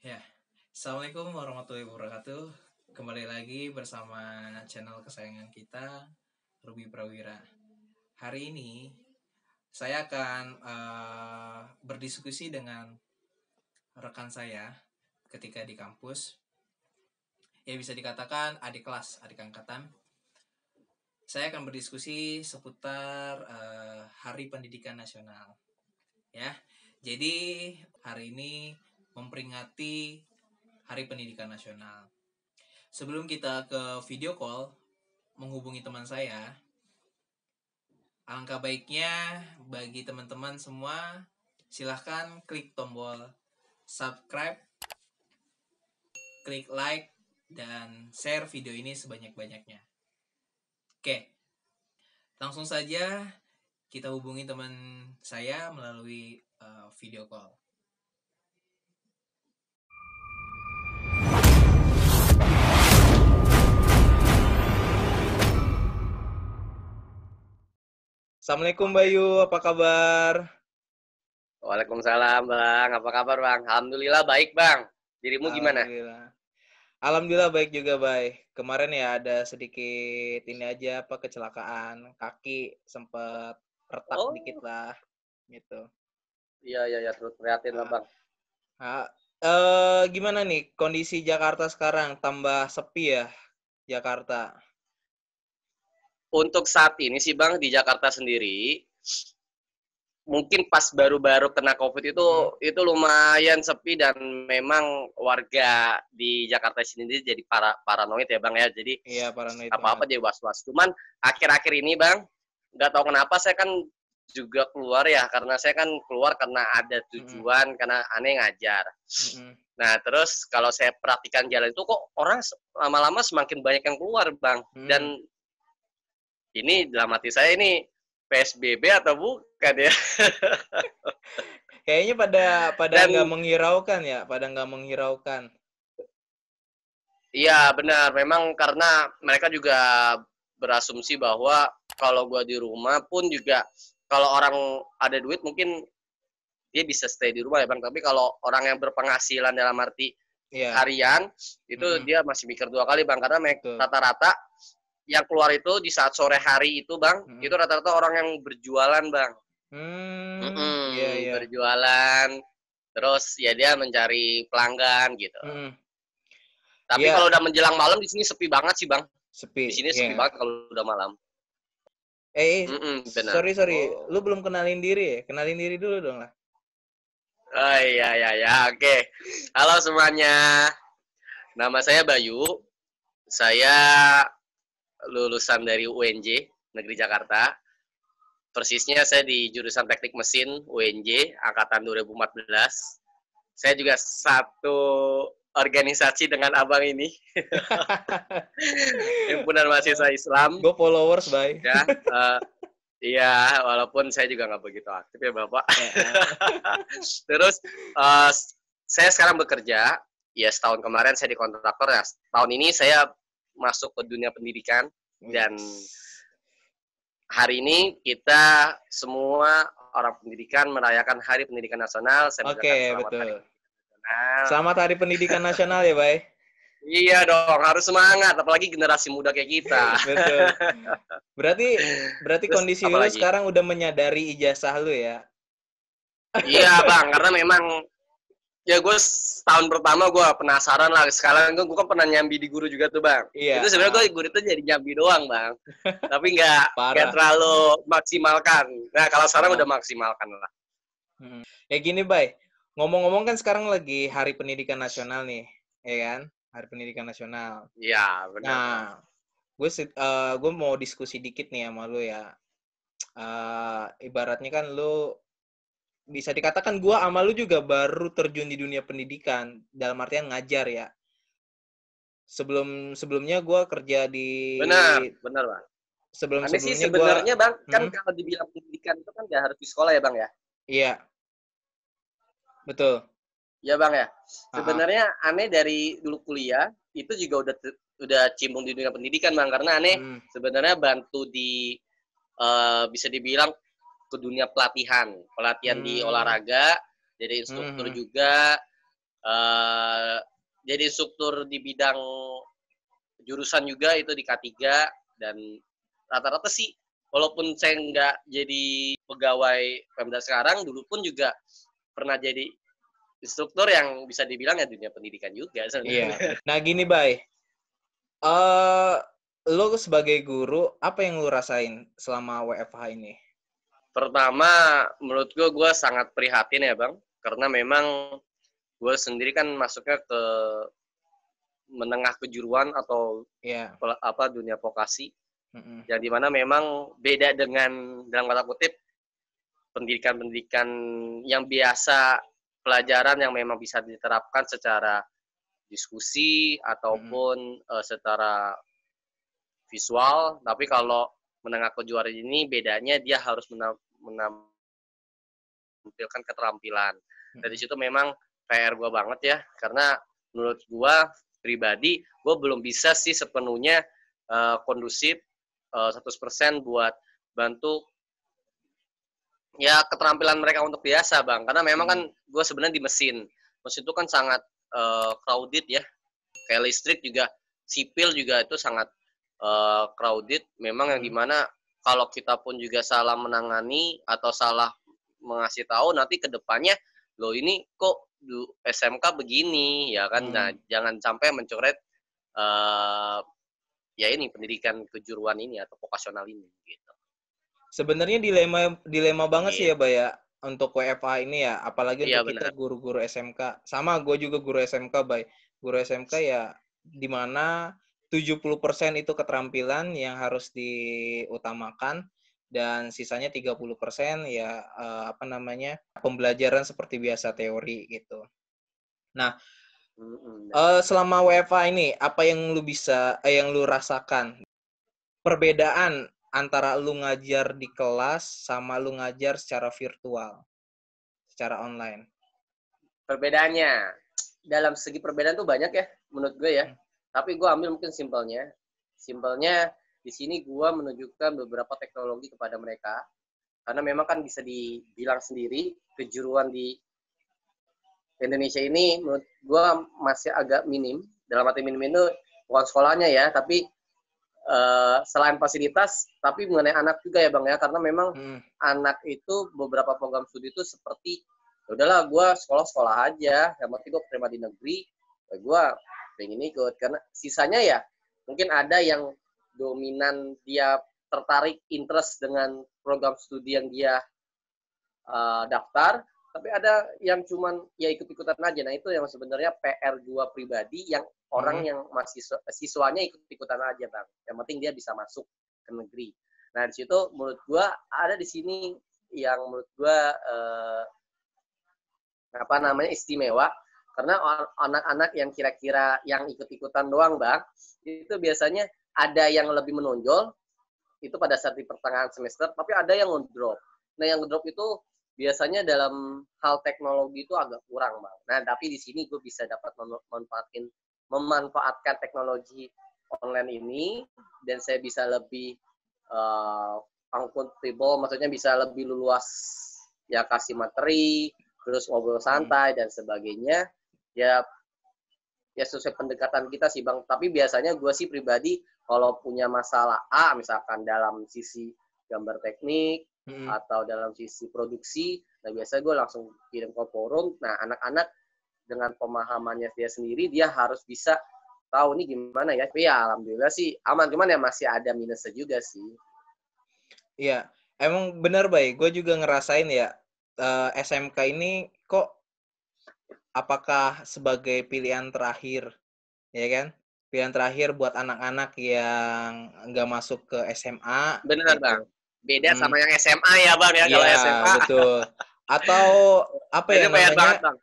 Ya, Assalamualaikum warahmatullahi wabarakatuh. Kembali lagi bersama channel kesayangan kita, Ruby Prawira. Hari ini saya akan berdiskusi dengan rekan saya ketika di kampus. Ya bisa dikatakan adik kelas, adik angkatan. Saya akan berdiskusi seputar Hari Pendidikan Nasional. Ya, jadi hari ini memperingati Hari Pendidikan Nasional. Sebelum kita ke video call menghubungi teman saya, alangkah baiknya bagi teman-teman semua silahkan klik tombol subscribe, klik like, dan share video ini sebanyak-banyaknya. Oke, langsung saja kita hubungi teman saya melalui video call. Assalamualaikum Bayu, apa kabar? Waalaikumsalam Bang, apa kabar Bang? Alhamdulillah baik Bang. Dirimu gimana? Alhamdulillah baik juga, baik. Kemarin ya ada sedikit ini aja kecelakaan kaki, sempat retak dikit lah gitu. Iya, terus prihatin lah Bang. Gimana nih kondisi Jakarta sekarang, tambah sepi ya Jakarta? Untuk saat ini sih Bang di Jakarta sendiri, mungkin pas baru-baru kena COVID itu lumayan sepi dan memang warga di Jakarta sendiri jadi paranoid ya Bang ya. Jadi iya, paranoid apa-apa jadi was-was. Cuman akhir-akhir ini Bang, nggak tahu kenapa saya kan juga keluar ya, karena saya kan keluar karena ada tujuan, karena aneh ngajar. Nah, terus kalau saya perhatikan jalan itu kok orang lama-lama semakin banyak yang keluar, Bang. Dan ini dalam hati saya ini PSBB atau bukan ya? Kayaknya pada nggak menghiraukan ya, pada nggak menghiraukan. Iya, benar. Memang karena mereka juga berasumsi bahwa kalau gua di rumah pun juga kalau orang ada duit mungkin dia bisa stay di rumah ya Bang. Tapi kalau orang yang berpenghasilan dalam arti harian itu dia masih mikir dua kali Bang, karena rata-rata yang keluar itu di saat sore hari itu Bang, itu rata-rata orang yang berjualan Bang. Berjualan, terus ya dia mencari pelanggan gitu. Tapi kalau udah menjelang malam di sini sepi banget sih Bang. Sepi. Di sini sepi banget kalau udah malam. Sorry, lu belum kenalin diri ya? Kenalin diri dulu dong lah. Oh iya, oke. Halo semuanya, nama saya Bayu. Saya lulusan dari UNJ Negeri Jakarta. Persisnya saya di jurusan Teknik Mesin UNJ angkatan 2014. Saya juga satu organisasi dengan abang ini. Himpunan Mahasiswa Islam. Gue followers, Bay. Ya, iya, walaupun saya juga nggak begitu aktif ya Bapak. Terus saya sekarang bekerja. Ya setahun kemarin saya di kontraktor ya. Tahun ini saya masuk ke dunia pendidikan dan hari ini kita semua orang pendidikan merayakan Hari Pendidikan Nasional. Oke, betul. Selamat Hari Pendidikan Nasional ya, Bay. Iya dong, harus semangat, apalagi generasi muda kayak kita. Betul. Berarti kondisi lu sekarang udah menyadari ijazah lu ya? Iya Bang, karena memang ya gue tahun pertama gue penasaran lah. Sekarang gue kan pernah nyambi di guru juga tuh Bang. Iya. Itu sebenarnya gue guru itu jadi nyambi doang Bang. Tapi nggak terlalu maksimalkan. Nah kalau sekarang udah maksimalkan lah. Ya gini Bay, ngomong-ngomong kan sekarang lagi Hari Pendidikan Nasional nih, ya kan? Hari Pendidikan Nasional. Iya benar. Nah, gue mau diskusi dikit nih sama lu ya. Ibaratnya kan lu bisa dikatakan gue sama lu juga baru terjun di dunia pendidikan dalam artian ngajar ya. Sebelumnya gue kerja di benar Bang. Sebelumnya sih sebenarnya Bang, kan kalau dibilang pendidikan itu kan nggak harus di sekolah ya Bang ya? Iya, betul. Ya Bang ya. Sebenarnya aneh dari dulu kuliah itu juga udah cimbung di dunia pendidikan Bang, karena aneh sebenarnya bantu di bisa dibilang ke dunia pelatihan di olahraga, jadi instruktur juga, jadi instruktur di bidang jurusan juga itu di K3, dan rata-rata sih walaupun saya nggak jadi pegawai Pemda sekarang, dulu pun juga pernah jadi instruktur yang bisa dibilang ya dunia pendidikan juga sebenarnya. Iya. Nah gini, Bay. Lo sebagai guru, apa yang lo rasain selama WFH ini? Pertama, menurut gue sangat prihatin ya Bang, karena memang gue sendiri kan masuknya ke menengah kejuruan atau Iya. dunia vokasi, Mm-mm. yang dimana memang beda dengan dalam kata kutip pendidikan-pendidikan yang biasa, pelajaran yang memang bisa diterapkan secara diskusi Mm-mm. ataupun secara visual. Tapi kalau menengah kejuaraan ini bedanya dia harus menampilkan keterampilan. Dari Mm-mm. situ memang PR gue banget ya, karena menurut gue pribadi gue belum bisa sih sepenuhnya kondusif 100% buat bantu ya keterampilan mereka untuk biasa Bang, karena memang kan gue sebenarnya di mesin itu kan sangat crowded ya, kayak listrik juga, sipil juga itu sangat crowded memang, yang Mm-mm. dimana kalau kita pun juga salah menangani atau salah mengasih tahu nanti ke depannya, loh ini kok SMK begini ya kan. Nah, Mm. jangan sampai mencoret ya ini pendidikan kejuruan ini atau vokasional ini gitu. Sebenarnya dilema dilema banget sih Gitu. ya, Bay, ya, untuk WFH ini ya, apalagi Iya untuk kita benar. guru-guru SMK. Sama, gue juga guru SMK, Bay. Guru SMK ya, di mana 70% itu keterampilan yang harus diutamakan, dan sisanya 30% ya, apa namanya, pembelajaran seperti biasa, teori gitu. Nah, Benar. selama WFH ini, apa yang yang lu rasakan? Perbedaan antara lu ngajar di kelas sama lu ngajar secara virtual, secara online. Perbedaannya dalam segi perbedaan tuh banyak ya menurut gue ya. Hmm. Tapi gue ambil mungkin simpelnya. Simpelnya di sini gue menunjukkan beberapa teknologi kepada mereka, karena memang kan bisa dibilang sendiri kejuruan di Indonesia ini menurut gue masih agak minim. Dalam arti minim itu bukan sekolahnya ya, tapi selain fasilitas, tapi mengenai anak juga ya Bang ya, karena memang Hmm. anak itu beberapa program studi itu seperti ya udahlah gue sekolah aja, yang penting gue terima di negeri, ya gue pengen ikut. Karena sisanya ya mungkin ada yang dominan dia tertarik interest dengan program studi yang dia daftar, tapi ada yang cuman ya ikut-ikutan aja. Nah itu yang sebenarnya PR gua pribadi, yang orang Hmm. yang masih siswanya ikut-ikutan aja Bang. Yang penting dia bisa masuk ke negeri. Nah di situ menurut gua ada di sini yang menurut gua istimewa, karena anak-anak yang kira-kira yang ikut-ikutan doang Bang, itu biasanya ada yang lebih menonjol itu pada saat di pertengahan semester, tapi ada yang ngedrop. Nah, yang ngedrop itu biasanya dalam hal teknologi itu agak kurang, Bang. Nah, tapi di sini gue bisa dapat memanfaatkan teknologi online ini, dan saya bisa lebih comfortable, maksudnya bisa lebih luas ya, kasih materi, terus ngobrol Hmm. santai dan sebagainya. Ya sesuai pendekatan kita sih Bang. Tapi biasanya gue sih pribadi kalau punya masalah misalkan dalam sisi gambar teknik Hmm. atau dalam sisi produksi, nah biasanya gue langsung kirim ke forum. Nah anak-anak dengan pemahamannya dia sendiri, dia harus bisa tahu nih gimana ya. Tapi ya alhamdulillah sih aman, cuman ya masih ada minusnya juga sih. Iya, emang benar, Bay. Gue juga ngerasain ya, SMK ini kok apakah sebagai pilihan terakhir, ya kan? Pilihan terakhir buat anak-anak yang nggak masuk ke SMA Benar Bang. gitu. Beda Hmm. sama yang SMA ya Bang ya, kalau Iya, SMA. betul. Atau apa Itu ya PR banget namanya? Bang.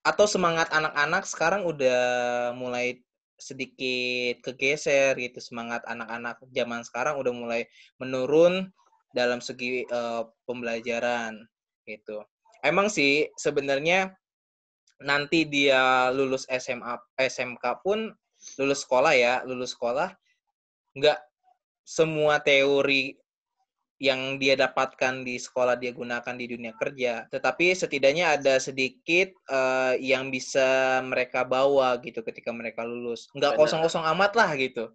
Atau semangat anak-anak sekarang udah mulai sedikit kegeser gitu, semangat anak-anak zaman sekarang udah mulai menurun dalam segi pembelajaran gitu. Emang sih sebenarnya nanti dia lulus SMA SMK pun lulus sekolah nggak semua teori yang dia dapatkan di sekolah dia gunakan di dunia kerja, tetapi setidaknya ada sedikit yang bisa mereka bawa gitu ketika mereka lulus. Nggak Bener. kosong-kosong amat lah gitu,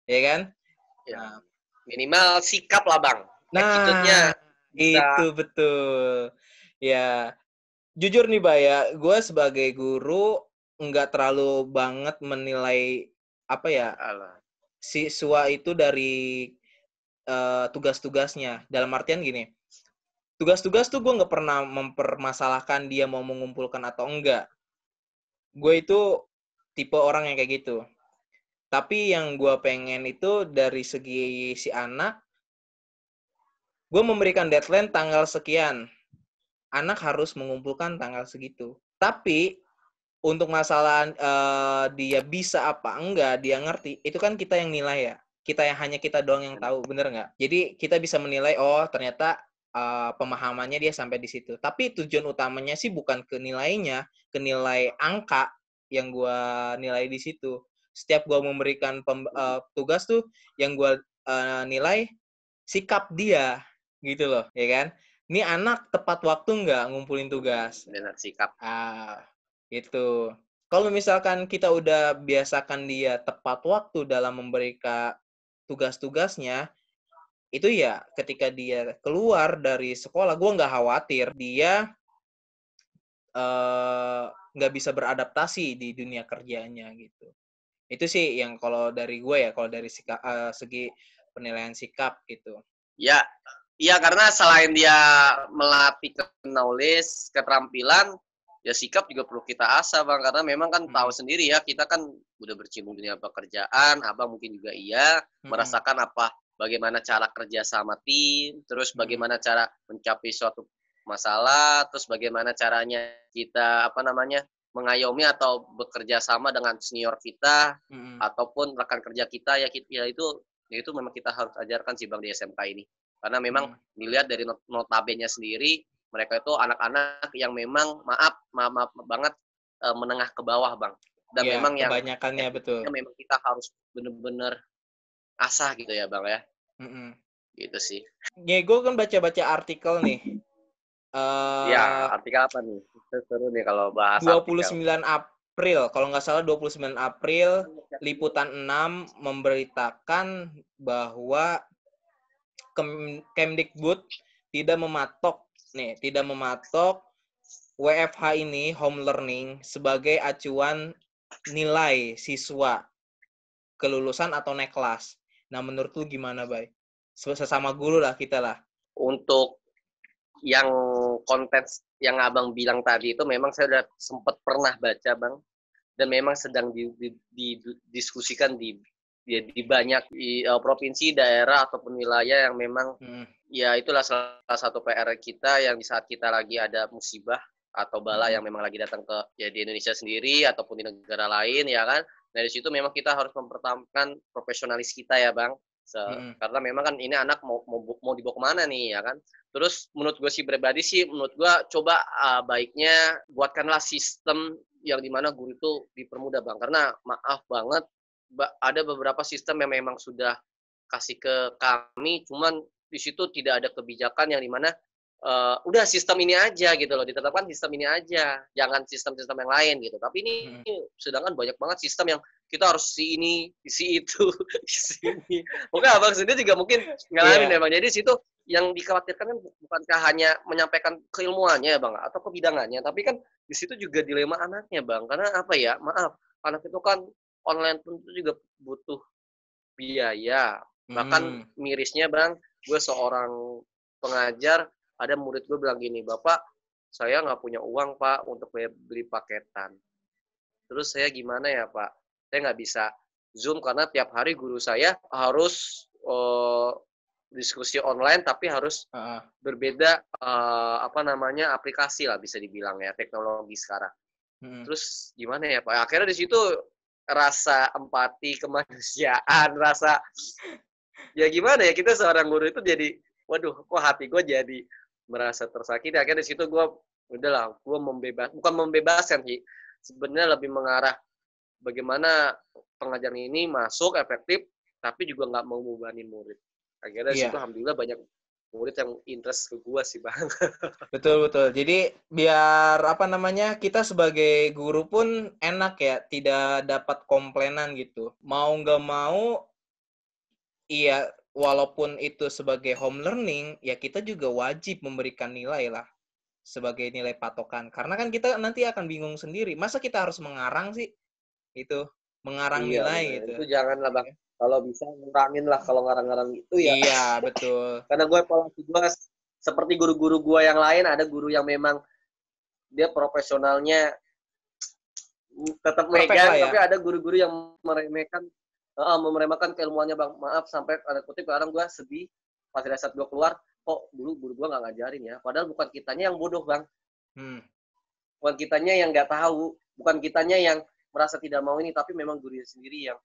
ya kan? Ya. Nah, Minimal sikap lah Bang. nah Attitude-nya itu bisa. betul. Ya, jujur nih, Bay, ya, gue sebagai guru nggak terlalu banget menilai apa ya Alah. siswa itu dari tugas-tugasnya. Dalam artian gini, tugas-tugas tuh gue nggak pernah mempermasalahkan dia mau mengumpulkan atau enggak. Gue itu tipe orang yang kayak gitu. Tapi yang gue pengen itu dari segi si anak, gue memberikan deadline tanggal sekian. Anak harus mengumpulkan tanggal segitu. Tapi untuk masalah dia bisa apa enggak, dia ngerti, itu kan kita yang nilai ya. Hanya kita doang yang tahu, bener nggak? Jadi kita bisa menilai, oh ternyata pemahamannya dia sampai di situ. Tapi tujuan utamanya sih bukan ke nilainya, ke nilai angka yang gue nilai di situ. Setiap gue memberikan tugas tuh, yang gue nilai sikap dia, gitu loh, ya kan? Ini anak tepat waktu nggak ngumpulin tugas? Benar sikap. Itu. Kalau misalkan kita udah biasakan dia tepat waktu dalam memberikan tugas-tugasnya, itu ya ketika dia keluar dari sekolah, gue nggak khawatir dia nggak bisa beradaptasi di dunia kerjanya gitu. Itu sih yang kalau dari gue ya, kalau dari segi penilaian sikap gitu. Ya, iya karena selain dia melatih knowledge, keterampilan, ya sikap juga perlu kita asah Bang, karena memang kan tahu sendiri ya, kita kan udah berkecimpung dunia pekerjaan, Abang mungkin juga iya, merasakan bagaimana cara kerja sama tim, terus bagaimana cara mencapai suatu masalah, terus bagaimana caranya kita mengayomi atau bekerja sama dengan senior kita ataupun rekan kerja kita ya itu memang kita harus ajarkan sih Bang di SMK ini. Karena memang dilihat dari notabene sendiri, mereka itu anak-anak yang memang maaf banget menengah ke bawah Bang. Dan Ya, memang yang kebanyakannya betul. memang kita harus benar-benar asah gitu ya Bang ya. Gitu sih. Ya, gue kan baca-baca artikel nih. Ya, artikel apa nih? Seru nih kalau bahas 29 artikel. April, kalau nggak salah 29 April, Liputan 6 memberitakan bahwa Kemdikbud tidak mematok WFH ini, home learning, sebagai acuan nilai siswa kelulusan atau naik kelas. Nah, menurut lu gimana, Bay? Sesama guru lah kita lah. Untuk yang konten yang Abang bilang tadi itu memang saya udah sempat pernah baca Bang, dan memang sedang didiskusikan di banyak provinsi, daerah ataupun wilayah yang memang ya itulah salah satu PR kita yang di saat kita lagi ada musibah atau bala yang memang lagi datang ke ya di Indonesia sendiri ataupun di negara lain ya kan. Nah di situ memang kita harus mempertahankan profesionalis kita ya Bang. Karena memang kan ini anak mau dibawa kemana nih ya kan. Terus menurut gue sih pribadi sih, menurut gue coba baiknya buatkanlah sistem yang dimana guru itu dipermudah Bang. Karena maaf banget, ada beberapa sistem yang memang sudah kasih ke kami, cuman di situ tidak ada kebijakan yang dimana udah sistem ini aja gitu loh, ditetapkan sistem ini aja, jangan sistem-sistem yang lain gitu. Tapi ini sedangkan banyak banget sistem yang kita harus si ini, si itu, si ini. Mungkin Abang sendiri juga mungkin ngalamin memang. Jadi situ yang dikhawatirkan kan bukankah hanya menyampaikan keilmuannya Bang atau kebidangannya, tapi kan di situ juga dilema anaknya Bang. Karena apa ya? Maaf, anak itu kan online pun itu juga butuh biaya. Bahkan mirisnya Bang, gue seorang pengajar, ada murid gue bilang gini, Bapak, saya nggak punya uang Pak untuk beli paketan. Terus saya gimana ya Pak? Saya nggak bisa Zoom karena tiap hari guru saya harus diskusi online tapi harus berbeda aplikasi lah bisa dibilang ya, teknologi sekarang. Terus gimana ya Pak? Akhirnya di situ rasa empati kemanusiaan, rasa ya gimana ya, kita seorang guru itu jadi waduh kok hati gue jadi merasa tersakiti. Akhirnya di situ gue udahlah, gue bukan membebaskan sih, sebenarnya lebih mengarah bagaimana pengajaran ini masuk efektif tapi juga nggak mau membebani murid. Akhirnya di situ alhamdulillah banyak murid yang interest ke gua sih bang. Betul, betul. Jadi biar apa namanya, kita sebagai guru pun enak ya, tidak dapat komplainan gitu. Mau nggak mau, iya, walaupun itu sebagai home learning, ya kita juga wajib memberikan nilai lah sebagai nilai patokan. Karena kan kita nanti akan bingung sendiri. Masa kita harus mengarang sih? Itu, mengarang Iya nilai benar, gitu. itu jangan lah bang. Kalau bisa ngurangin lah kalau ngarang-ngarang itu ya. Iya, betul. Karena gue seperti guru-guru gue yang lain, ada guru yang memang dia profesionalnya tetap Perfect lah megang, ya. tapi ada guru-guru yang meremehkan keilmuannya bang. Maaf sampai ada kutip kadang gue sedih pas dari saat gue keluar, kok dulu guru gue nggak ngajarin ya. Padahal bukan kitanya yang bodoh bang, bukan kitanya yang nggak tahu, bukan kitanya yang merasa tidak mau ini, tapi memang gurunya sendiri yang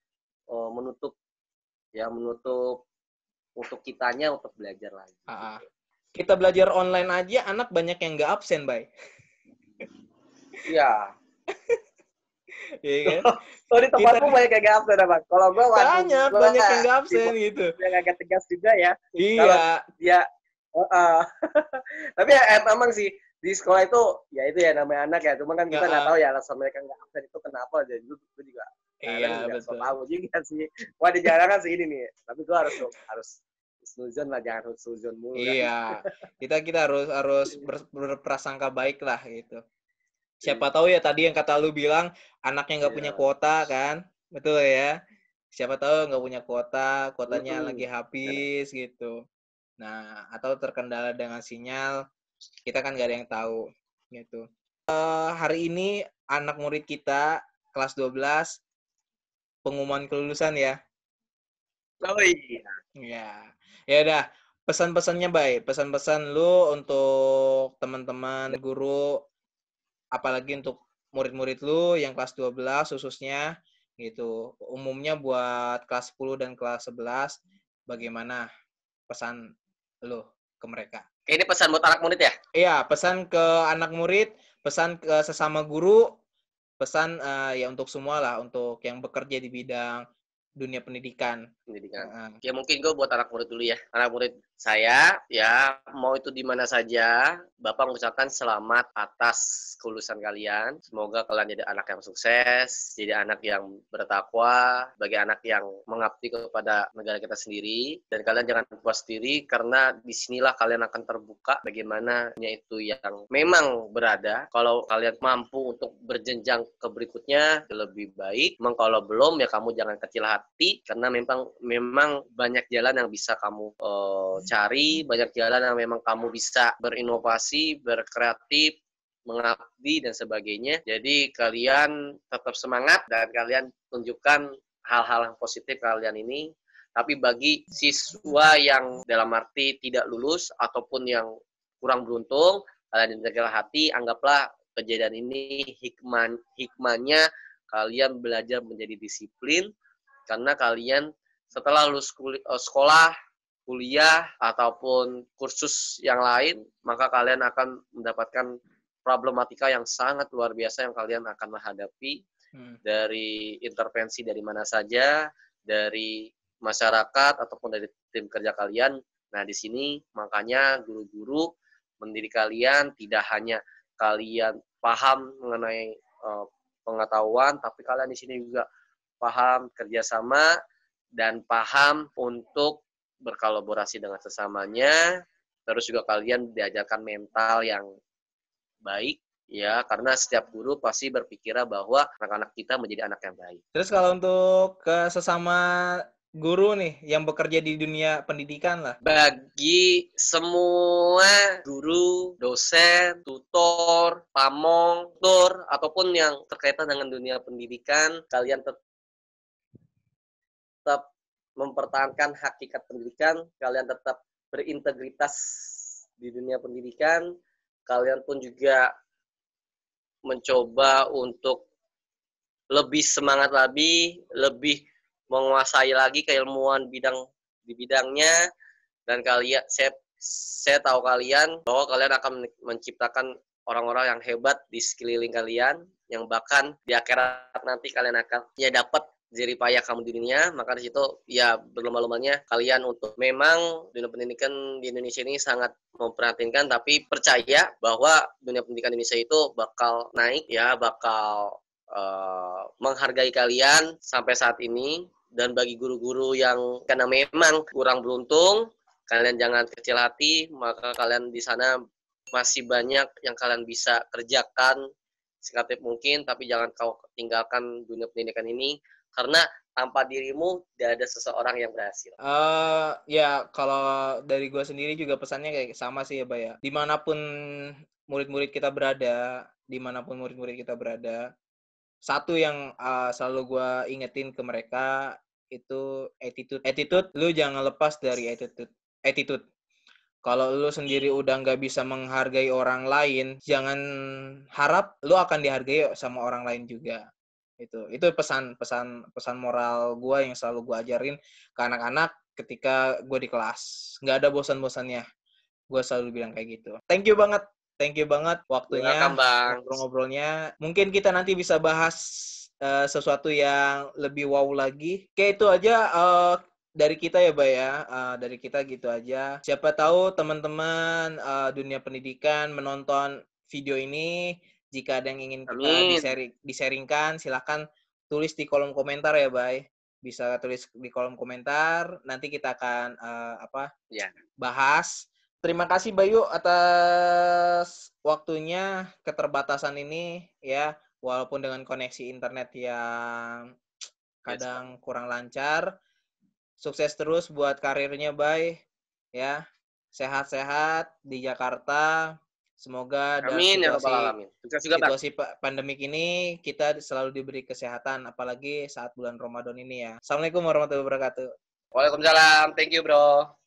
menutup untuk kitanya untuk belajar lagi. Kita belajar online aja, anak banyak yang nggak absen, Bay. Iya. Iya kan? Oh, di tempatmu banyak yang nggak absen, Bang. Kalau gue banyak yang nggak absen gitu. Yang agak tegas juga ya. Iya. Kalau dia, tapi ya memang sih di sekolah itu ya namanya anak ya. Cuma kan kita nggak tahu ya alasan mereka nggak absen itu kenapa. Jadi gue juga betul. tahu juga sih. Wah dijarangkan sih ini nih. Tapi gue harus suzon lah, jangan suzon mulu. Iya. Kita harus berprasangka baik lah gitu. Siapa tahu ya tadi yang kata lu bilang anaknya nggak punya kuota kan, betul ya? Siapa tahu nggak punya kuotanya lagi habis gitu. Nah, atau terkendala dengan sinyal, kita kan nggak ada yang tahu gitu. Hari ini anak murid kita kelas 12 pengumuman kelulusan ya. Oh iya. Ya, ya udah. Pesan-pesannya baik. Pesan-pesan lu untuk teman-teman guru, apalagi untuk murid-murid lu yang kelas 12 khususnya gitu. Umumnya buat kelas 10 dan kelas 11, bagaimana pesan lu ke mereka? Ini pesan buat anak murid ya? Iya, pesan ke anak murid, pesan ke sesama guru, pesan ya untuk semua lah, untuk yang bekerja di bidang dunia pendidikan. Ya mungkin gue buat anak murid dulu ya. Anak murid saya ya mau itu di mana saja, Bapak mengucapkan selamat atas kelulusan kalian. Semoga kalian jadi anak yang sukses, jadi anak yang bertakwa, sebagai anak yang mengabdi kepada negara kita sendiri. Dan kalian jangan puas diri karena disinilah kalian akan terbuka bagaimana itu yang memang berada. Kalau kalian mampu untuk berjenjang ke berikutnya lebih baik. Memang kalau belum ya kamu jangan kecil hati karena memang banyak jalan yang bisa kamu cari, banyak jalan yang memang kamu bisa berinovasi, berkreatif, mengabdi dan sebagainya. Jadi kalian tetap semangat dan kalian tunjukkan hal-hal yang positif kalian ini. Tapi bagi siswa yang dalam arti tidak lulus ataupun yang kurang beruntung, kalian jaga hati, anggaplah kejadian ini hikmahnya kalian belajar menjadi disiplin karena kalian setelah lulus sekolah, kuliah, ataupun kursus yang lain, maka kalian akan mendapatkan problematika yang sangat luar biasa yang kalian akan menghadapi dari intervensi dari mana saja, dari masyarakat, ataupun dari tim kerja kalian. Nah, di sini makanya guru-guru mendidik kalian tidak hanya kalian paham mengenai pengetahuan, tapi kalian di sini juga paham kerjasama dan paham untuk berkolaborasi dengan sesamanya. Terus juga kalian diajarkan mental yang baik ya, karena setiap guru pasti berpikir bahwa anak-anak kita menjadi anak yang baik. Terus kalau untuk ke sesama guru nih yang bekerja di dunia pendidikan lah. Bagi semua guru, dosen, tutor, pamong, tutor, ataupun yang terkaitan dengan dunia pendidikan, kalian tetap mempertahankan hakikat pendidikan, kalian tetap berintegritas di dunia pendidikan, kalian pun juga mencoba untuk lebih semangat lagi, lebih menguasai lagi keilmuan di bidangnya, dan kalian saya tahu kalian bahwa kalian akan menciptakan orang-orang yang hebat di sekeliling kalian, yang bahkan di akhirat nanti kalian akan dapat jerih payah kamu di dunia, maka di situ ya berlomba-lombanya kalian untuk memang dunia pendidikan di Indonesia ini sangat memperhatinkan, tapi percaya bahwa dunia pendidikan Indonesia itu bakal naik ya, bakal menghargai kalian sampai saat ini. Dan bagi guru-guru yang karena memang kurang beruntung, kalian jangan kecil hati, maka kalian di sana masih banyak yang kalian bisa kerjakan sekreatif mungkin, tapi jangan kau tinggalkan dunia pendidikan ini, karena tanpa dirimu tidak ada seseorang yang berhasil. Ya kalau dari gue sendiri juga pesannya kayak sama sih ya, Bay ya. Dimanapun murid-murid kita berada, satu yang selalu gue ingetin ke mereka itu attitude. Lu jangan lepas dari attitude. Kalau lu sendiri udah nggak bisa menghargai orang lain, jangan harap lu akan dihargai sama orang lain juga. Itu pesan moral gue yang selalu gue ajarin ke anak-anak ketika gue di kelas. Nggak ada bosan-bosannya. Gue selalu bilang kayak gitu. Thank you banget waktunya, ngobrol-ngobrolnya. Mungkin kita nanti bisa bahas sesuatu yang lebih wow lagi. Kayak itu aja dari kita ya, Bay ya. Dari kita gitu aja. Siapa tahu teman-teman dunia pendidikan menonton video ini, jika ada yang ingin disaringkan, silakan tulis di kolom komentar ya, Bay. Bisa tulis di kolom komentar. Nanti kita akan bahas. Terima kasih Bayu atas waktunya, keterbatasan ini ya, walaupun dengan koneksi internet yang kadang kurang lancar. Sukses terus buat karirnya, Bay. Ya. Sehat-sehat di Jakarta. Semoga dalam situasi pandemik ini kita selalu diberi kesehatan, apalagi saat bulan Ramadan ini ya. Assalamualaikum warahmatullahi wabarakatuh. Waalaikumsalam. Thank you, bro.